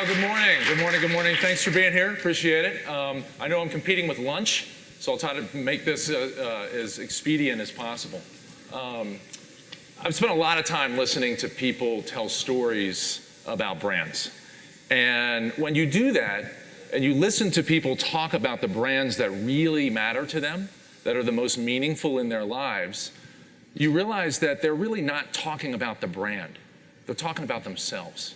Good morning. Good morning. Good morning. Thanks for being here. Appreciate it. I know I'm competing with lunch, so I'll try to make this as expedient as possible. I've spent a lot of time listening to people tell stories about brands. And when you do that, and you listen to people talk about the brands that really matter to them, that are the most meaningful in their lives, you realize that they're really not talking about the brand. They're talking about themselves.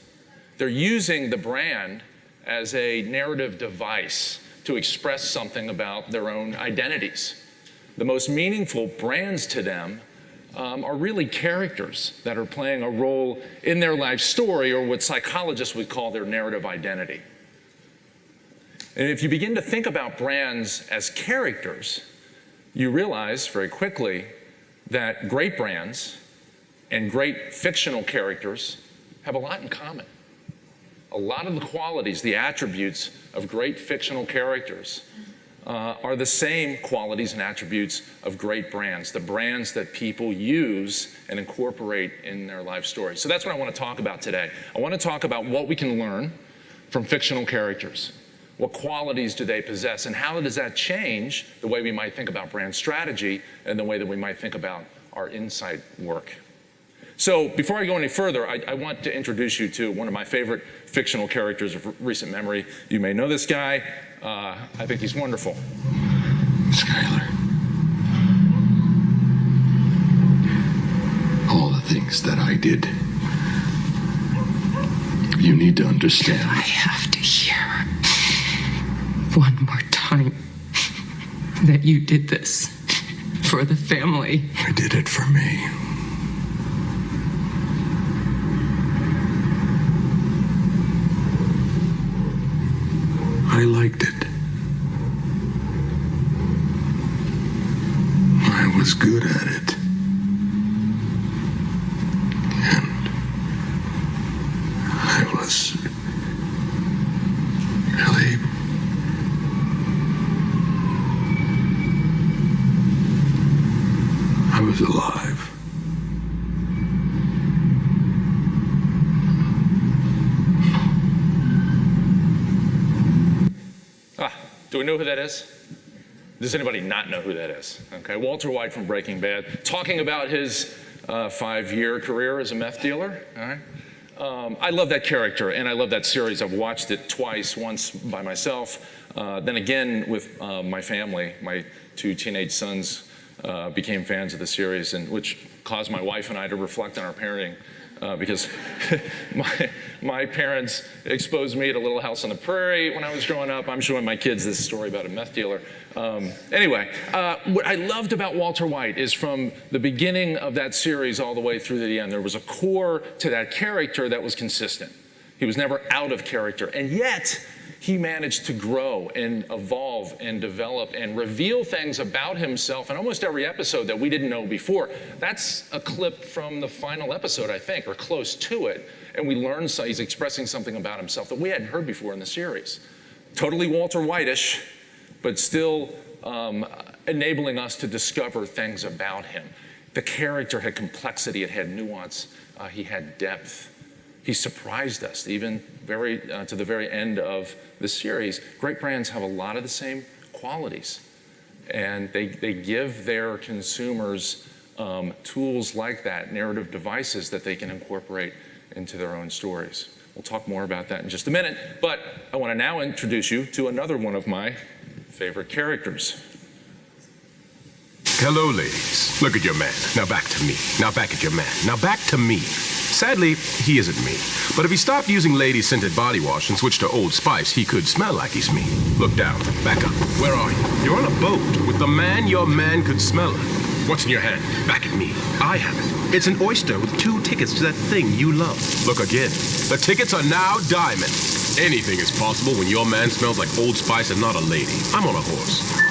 They're using the brand as a narrative device to express something about their own identities. The most meaningful brands to them are really characters that are playing a role in their life story, or what psychologists would call their narrative identity. And if you begin to think about brands as characters, you realize very quickly that great brands and great fictional characters have a lot in common. A lot of the qualities, the attributes of great fictional characters are the same qualities and attributes of great brands, the brands that people use and incorporate in their life story. So that's what I want to talk about today. I want to talk about what we can learn from fictional characters. What qualities do they possess, and how does that change the way we might think about brand strategy and the way that we might think about our insight work? So before I go any further, I want to introduce you to one of my favorite fictional characters of recent memory. You may know this guy. I think he's wonderful. Skylar. All the things that I did, you need to understand. I have to hear one more time that you did this for the family. I did it for me. I liked it. I was good at it. And I was really I was alive. Do we know who that is? Does anybody not know who that is? Okay, Walter White from Breaking Bad, talking about his 5-year career as a meth dealer. All right, I love that character, and I love that series. I've watched it twice, once by myself, then again with my family. My 2 teenage sons became fans of the series, and which caused my wife and I to reflect on our parenting. Because my parents exposed me to Little House on the Prairie when I was growing up. I'm showing my kids this story about a meth dealer. Anyway, what I loved about Walter White is from the beginning of that series all the way through to the end, there was a core to that character that was consistent. He was never out of character, and yet he managed to grow and evolve and develop and reveal things about himself in almost every episode that we didn't know before. That's a clip from the final episode, I think, or close to it. And we learn he's expressing something about himself that we hadn't heard before in the series. Totally Walter White-ish, but still enabling us to discover things about him. The character had complexity, it had nuance, he had depth. He surprised us, even to the very end of the series. Great brands have a lot of the same qualities, and they give their consumers tools like that, narrative devices that they can incorporate into their own stories. We'll talk more about that in just a minute, but I want to now introduce you to another one of my favorite characters. Hello, ladies. Look at your man. Now back to me. Now back at your man. Now back to me. Sadly, he isn't me. But if he stopped using lady-scented body wash and switched to Old Spice, he could smell like he's me. Look down. Back up. Where are you? You're on a boat with the man your man could smell it. What's in your hand? Back at me. I have it. It's an oyster with 2 tickets to that thing you love. Look again. The tickets are now diamond. Anything is possible when your man smells like Old Spice and not a lady. I'm on a horse.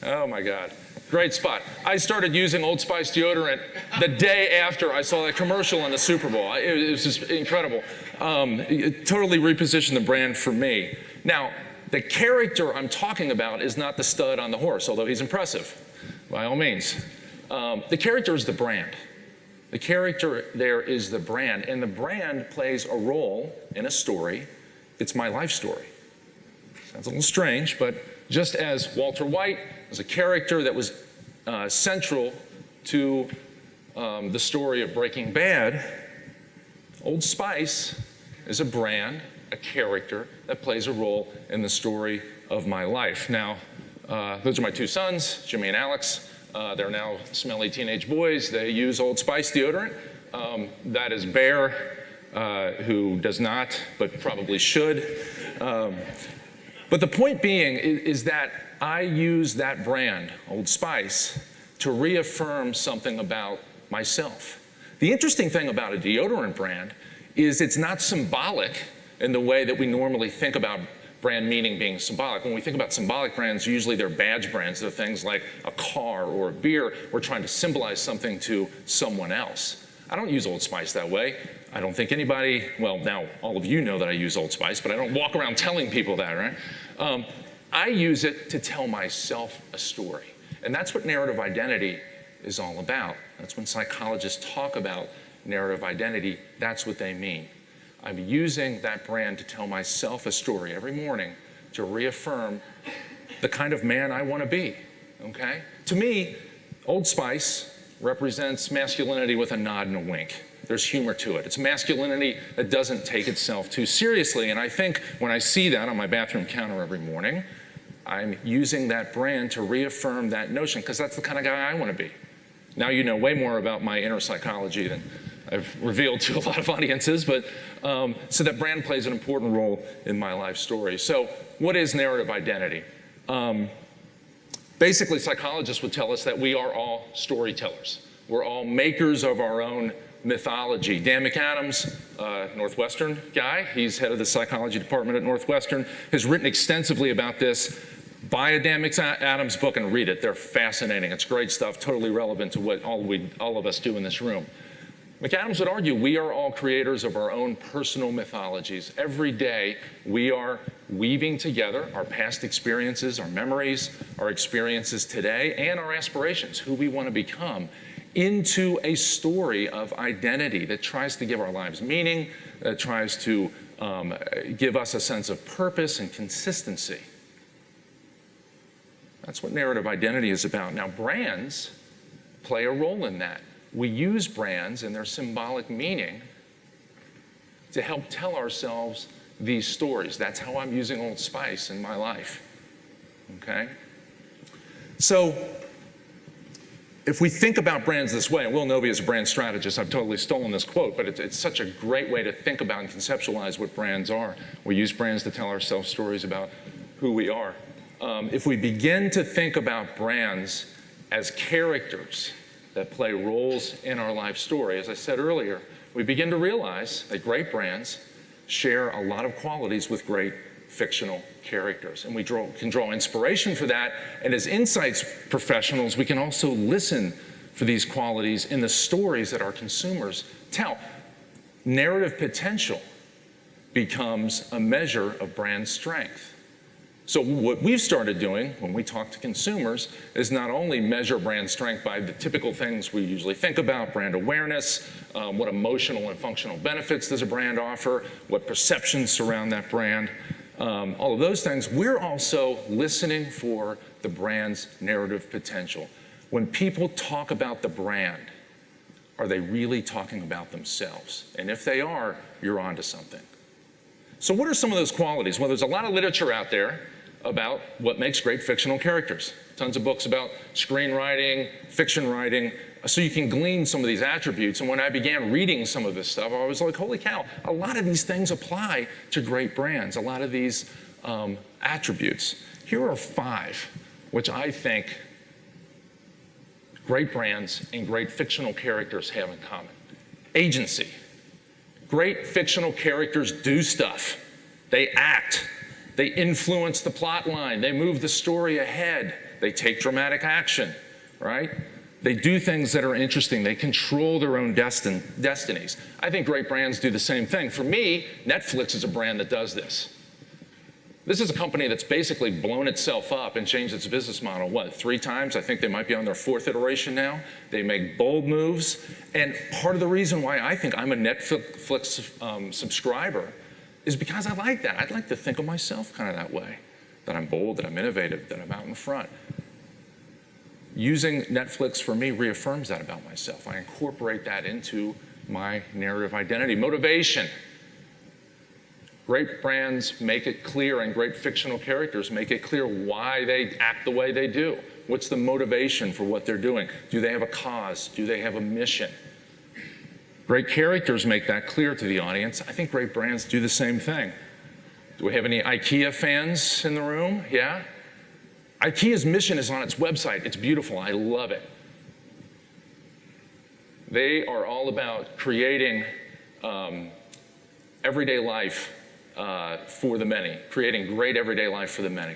Oh my God, great spot. I started using Old Spice deodorant the day after I saw that commercial on the Super Bowl. It was just incredible. It totally repositioned the brand for me. Now, the character I'm talking about is not the stud on the horse, although he's impressive, by all means. The character is the brand. The character there is the brand, and the brand plays a role in a story. It's my life story. Sounds a little strange, but just as Walter White was a character that was central to the story of Breaking Bad, Old Spice is a brand, a character that plays a role in the story of my life. Now, those are my two sons, Jimmy and Alex. They're now smelly teenage boys. They use Old Spice deodorant. That is Bear, who does not, but probably should. But the point being is that I use that brand, Old Spice, to reaffirm something about myself. The interesting thing about a deodorant brand is it's not symbolic in the way that we normally think about brand meaning being symbolic. When we think about symbolic brands, usually they're badge brands. They're things like a car or a beer. We're trying to symbolize something to someone else. I don't use Old Spice that way. I don't think anybody, well, now all of you know that I use Old Spice, but I don't walk around telling people that, right? I use it to tell myself a story. And that's what narrative identity is all about. That's when psychologists talk about narrative identity, that's what they mean. I'm using that brand to tell myself a story every morning to reaffirm the kind of man I want to be, okay? To me, Old Spice represents masculinity with a nod and a wink. There's humor to it. It's masculinity that doesn't take itself too seriously. And I think when I see that on my bathroom counter every morning, I'm using that brand to reaffirm that notion, because that's the kind of guy I want to be. Now you know way more about my inner psychology than I've revealed to a lot of audiences, but so that brand plays an important role in my life story. So what is narrative identity? Basically, psychologists would tell us that we are all storytellers. We're all makers of our own mythology. Dan McAdams, Northwestern guy, he's head of the psychology department at Northwestern, has written extensively about this. Buy a Dan McAdams book and read it. They're fascinating. It's great stuff, totally relevant to what all of us do in this room. McAdams would argue we are all creators of our own personal mythologies. Every day we are weaving together our past experiences, our memories, our experiences today, and our aspirations, who we want to become, into a story of identity that tries to give our lives meaning, that tries to give us a sense of purpose and consistency. That's what narrative identity is about. Now, brands play a role in that. We use brands and their symbolic meaning to help tell ourselves these stories. That's how I'm using Old Spice in my life, okay? So if we think about brands this way, and Will Novy is a brand strategist, I've totally stolen this quote, but it's such a great way to think about and conceptualize what brands are. We use brands to tell ourselves stories about who we are. If we begin to think about brands as characters that play roles in our life story, as I said earlier, we begin to realize that great brands share a lot of qualities with great fictional characters. And we can draw inspiration for that. And as insights professionals, we can also listen for these qualities in the stories that our consumers tell. Narrative potential becomes a measure of brand strength. So what we've started doing when we talk to consumers is not only measure brand strength by the typical things we usually think about, brand awareness, what emotional and functional benefits does a brand offer, what perceptions surround that brand, all of those things. We're also listening for the brand's narrative potential. When people talk about the brand, are they really talking about themselves? And if they are, you're onto something. So what are some of those qualities? Well, there's a lot of literature out there about what makes great fictional characters. Tons of books about screenwriting, fiction writing, so you can glean some of these attributes. And when I began reading some of this stuff, I was like, holy cow, a lot of these things apply to great brands, a lot of these attributes. Here are 5, which I think great brands and great fictional characters have in common. Agency. Great fictional characters do stuff. They act. They influence the plot line. They move the story ahead. They take dramatic action, right? They do things that are interesting. They control their own destinies. I think great brands do the same thing. For me, Netflix is a brand that does this. This is a company that's basically blown itself up and changed its business model, what, 3 times? I think they might be on their 4th iteration now. They make bold moves. And part of the reason why I think I'm a Netflix subscriber is because I like that. I'd like to think of myself kind of that way, that I'm bold, that I'm innovative, that I'm out in front. Using Netflix for me reaffirms that about myself. I incorporate that into my narrative identity. Motivation. Great brands make it clear, and great fictional characters make it clear why they act the way they do. What's the motivation for what they're doing? Do they have a cause? Do they have a mission? Great characters make that clear to the audience. I think great brands do the same thing. Do we have any IKEA fans in the room? Yeah? IKEA's mission is on its website. It's beautiful. I love it. They are all about creating everyday life for the many, creating great everyday life for the many.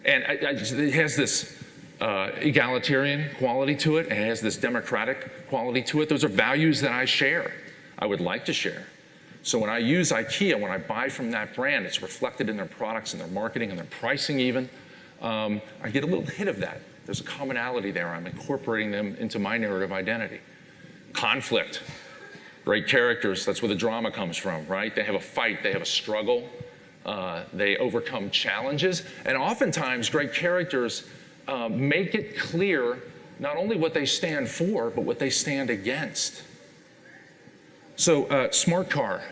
And it has this egalitarian quality to it, and it has this democratic quality to it. Those are values that I share, I would like to share. So when I use IKEA, when I buy from that brand, it's reflected in their products and their marketing and their pricing even. I get a little hit of that. There's a commonality there. I'm incorporating them into my narrative identity. Conflict. Great characters, that's where the drama comes from, right? They have a fight, they have a struggle, they overcome challenges, and oftentimes great characters make it clear not only what they stand for, but what they stand against. So Smart Car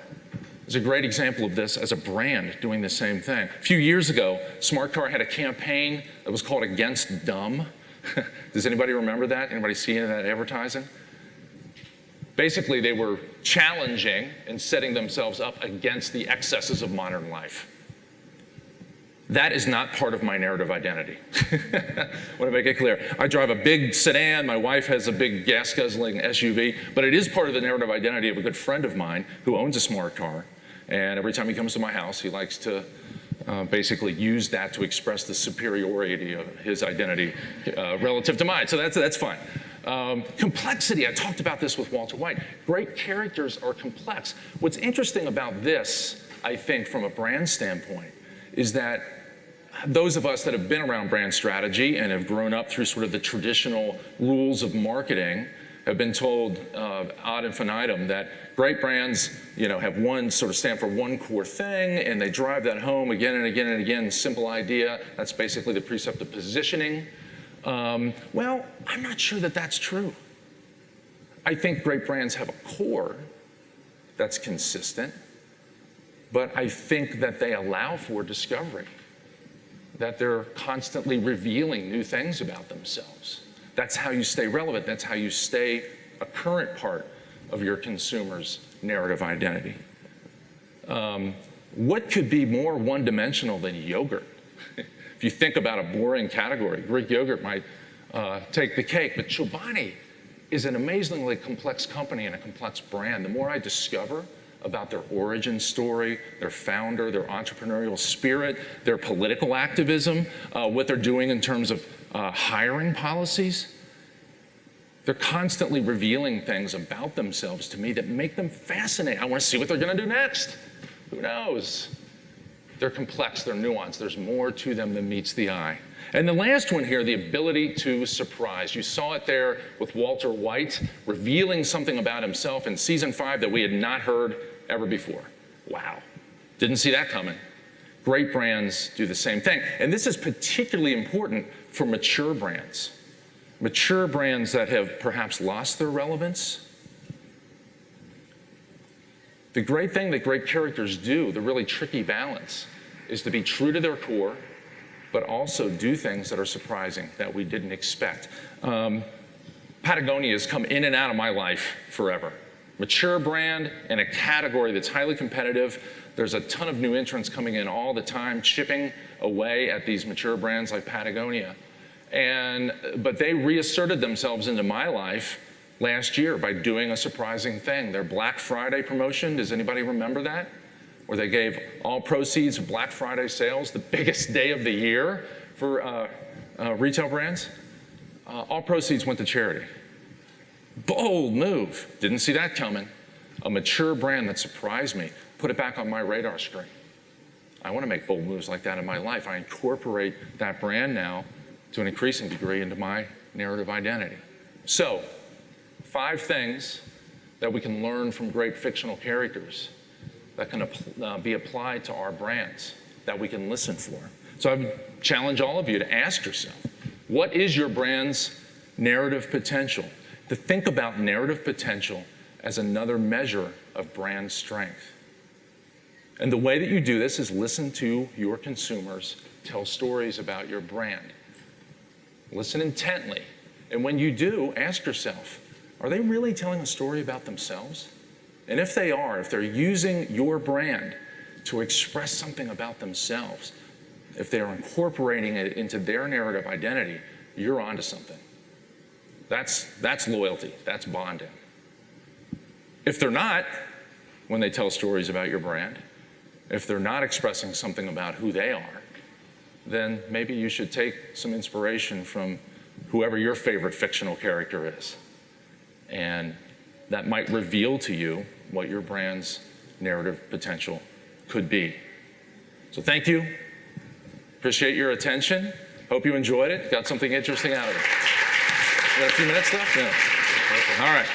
is a great example of this as a brand doing the same thing. A few years ago, Smart Car had a campaign that was called Against Dumb. Does anybody remember that? Anybody see any of that advertising? Basically, they were challenging and setting themselves up against the excesses of modern life. That is not part of my narrative identity. I want to make it clear. I drive a big sedan. My wife has a big gas-guzzling SUV. But it is part of the narrative identity of a good friend of mine who owns a Smart Car. And every time he comes to my house, he likes to basically use that to express the superiority of his identity relative to mine. So that's fine. Complexity, I talked about this with Walter White. Great characters are complex. What's interesting about this, I think, from a brand standpoint, is that those of us that have been around brand strategy and have grown up through sort of the traditional rules of marketing have been told ad infinitum that great brands, have one sort of stand for one core thing, and they drive that home again and again and again. Simple idea. That's basically the precept of positioning. Well, I'm not sure that that's true. I think great brands have a core that's consistent, but I think that they allow for discovery, that they're constantly revealing new things about themselves. That's how you stay relevant. That's how you stay a current part of your consumer's narrative identity. What could be more one-dimensional than yogurt? If you think about a boring category, Greek yogurt might take the cake, but Chobani is an amazingly complex company and a complex brand. The more I discover about their origin story, their founder, their entrepreneurial spirit, their political activism, what they're doing in terms of hiring policies, they're constantly revealing things about themselves to me that make them fascinating. I want to see what they're going to do next. Who knows? They're complex, they're nuanced, there's more to them than meets the eye. And the last one here, the ability to surprise. You saw it there with Walter White, revealing something about himself in season 5 that we had not heard ever before. Wow, didn't see that coming. Great brands do the same thing. And this is particularly important for mature brands. Mature brands that have perhaps lost their relevance. The great thing that great characters do, the really tricky balance, is to be true to their core, but also do things that are surprising, that we didn't expect. Patagonia has come in and out of my life forever. Mature brand in a category that's highly competitive. There's a ton of new entrants coming in all the time, chipping away at these mature brands like Patagonia. But they reasserted themselves into my life last year by doing a surprising thing. Their Black Friday promotion, does anybody remember that? Where they gave all proceeds of Black Friday sales, the biggest day of the year for retail brands. All proceeds went to charity. Bold move. Didn't see that coming. A mature brand that surprised me. Put it back on my radar screen. I want to make bold moves like that in my life. I incorporate that brand now to an increasing degree into my narrative identity. So, 5 things that we can learn from great fictional characters that can be applied to our brands, that we can listen for. So I would challenge all of you to ask yourself, what is your brand's narrative potential? To think about narrative potential as another measure of brand strength. And the way that you do this is listen to your consumers tell stories about your brand. Listen intently. And when you do, ask yourself, are they really telling a story about themselves? And if they are, if they're using your brand to express something about themselves, if they are incorporating it into their narrative identity, you're onto something. That's loyalty, that's bonding. If they're not, when they tell stories about your brand, if they're not expressing something about who they are, then maybe you should take some inspiration from whoever your favorite fictional character is. And that might reveal to you what your brand's narrative potential could be. So thank you. Appreciate your attention. Hope you enjoyed it. Got something interesting out of it. We got a few minutes left? No. All right.